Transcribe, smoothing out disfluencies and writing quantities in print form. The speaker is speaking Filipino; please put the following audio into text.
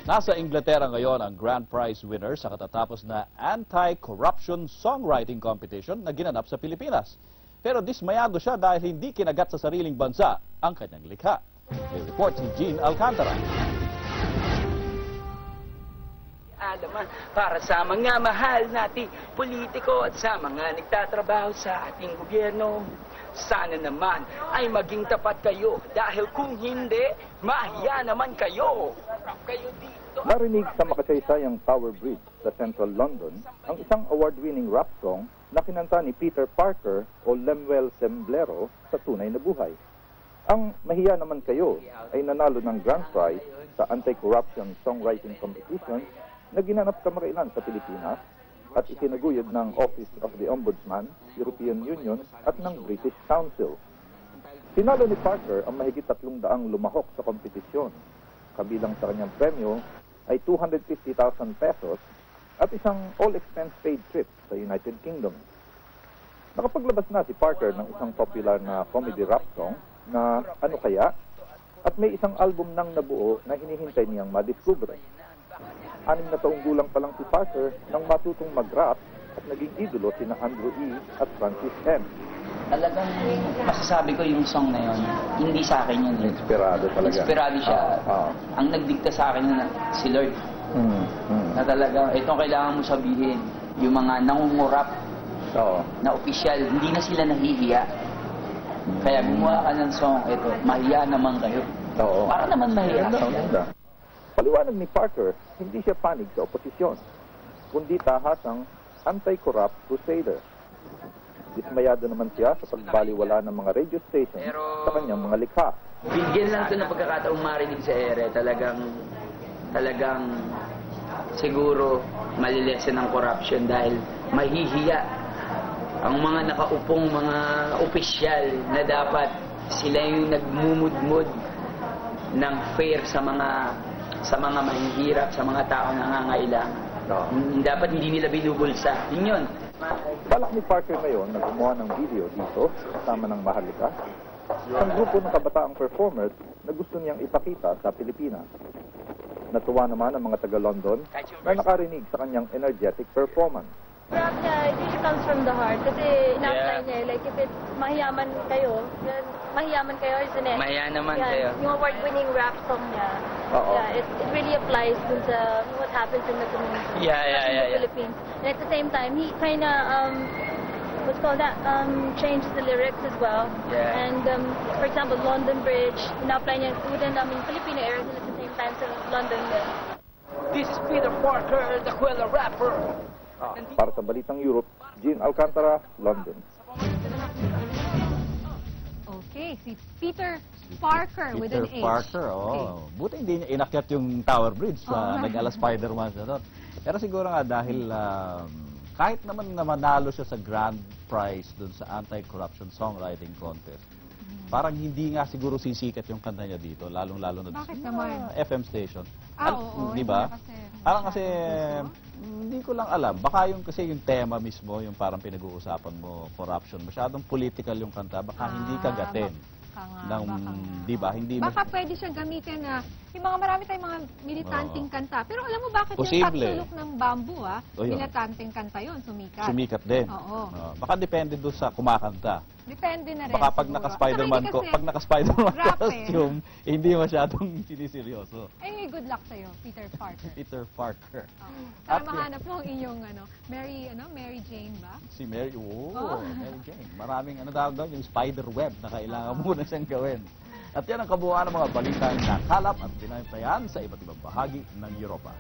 Nasa Inglaterra ngayon ang grand prize winner sa katatapos na anti-corruption songwriting competition na ginanap sa Pilipinas. Pero dismayado siya dahil hindi kinagat sa sariling bansa ang kanyang likha. May report si Jean Alcantara. Alaman para sa mga mahal nating politiko at sa mga nagtatrabaho sa ating gobyerno. Sana naman ay maging tapat kayo dahil kung hindi, mahiya naman kayo. Kayo dito. Narinig sa makasaysayang Tower Bridge sa Central London ang isang award-winning rap song na kinanta ni Peter Parker o Lemuel Semblero sa tunay na buhay. Ang Mahiya Naman Kayo ay nanalo ng grand prize sa anti-corruption songwriting competition na ginanap kamakailan sa Pilipinas at itinaguyod ng Office of the Ombudsman, European Union at ng British Council. Sinalo ni Parker ang mahigit 300 lumahok sa kompetisyon. Kabilang sa kanyang premyo ay 250,000 pesos at isang all-expense-paid trip sa United Kingdom. Nakapaglabas na si Parker ng isang popular na comedy rap song na Ano Kaya? At may isang album nang nabuo na hinihintay niyang madiskubre. 6 na taong gulang pa lang si Parker nang matutong mag-rap at naging idolo sina Andrew E. at Francis M. Talagang masasabi ko yung song na yun, hindi sa akin yun. Inspirado talaga. Inspirado siya. Ang nagdikta sa akin yun, si Lord. Na talaga, itong kailangan mo sabihin, yung mga nangungurap na opisyal, hindi na sila nahihiya. Kaya gumawa ka ng song, ito, Mahiya Naman Kayo. Para naman mahiya. Paliwanag ni Parker, hindi siya panig sa oposisyon, kundi tahasang anti-corrupt crusader. Dismayado naman siya sa pagbaliwala ng mga radio station sa kanyang mga likha. Bigyan lang ito na pagkakataong marinig sa ere, talagang siguro malilesen ng corruption dahil mahihiya ang mga nakaupong mga opisyal na dapat sila yung nagmumudmud ng fair sa mga mahihirap, sa mga tao na nangangailangan. Dapat hindi nila binubulsa. Yun. Balak ni Parker ngayon na gumawa ng video dito kasama ng Maharlika, isang grupo ng kabataang performers na gusto niyang ipakita sa Pilipinas. Natuwa naman ang mga taga-London na nakarinig sa kanyang energetic performance. Rap niya, it really comes from the heart. Kasi ina-apply niya, like if it's mahiyaman kayo, then mahiyaman kayo, isn't it? Mahiya naman kayo. Yung award-winning rap song niya. Yeah, it really applies dun sa what happens in the community. Yeah. Philippines. And at the same time, he kind of, changed the lyrics as well. Yeah. And for example, London Bridge, ina-apply niya within, Filipino areas and at the same time sa London din. This is Peter Parker, the Quella rapper. Para sa Balitang Europe, Jean Alcantara, London. Okay, si Peter Parker with an H. Peter Parker, Buti hindi niya inakyat yung Tower Bridge sa nag-ala Spider-Man siya doon. Pero siguro nga dahil kahit naman na manalo siya sa grand prize doon sa anti-corruption songwriting contest, parang hindi nga siguro sisikat yung kanta niya dito, lalong-lalo na Bakit naman? FM station. Oo, di ba? Parang kasi, hindi ko lang alam. Baka yung kasi yung tema mismo, yung parang pinag-uusapan mo, corruption, masyadong political yung kanta, baka hindi kagatin. Di ba? Hindi baka pwede siyang gamitin na, yung mga marami tayong mga militanteng kanta. Pero alam mo bakit Posible. yung Pagsulok ng Bamboo, militanteng kanta yun, sumikat. Sumikat din. Oo. Baka depende doon sa kumakanta. Depende na rin. Baka pag naka-Spider-Man costume, hindi masyadong siniseryoso. Ay, good luck sa'yo, Peter Parker. Peter Parker. Para mahanap mo ang inyong, Mary Jane ba? Si Mary, Mary Jane. Maraming, daw yung spider web na kailangan muna siyang gawin. At yan ang kabuuan ng mga balitang nakalap at pinantayan sa iba't ibang bahagi ng Europa.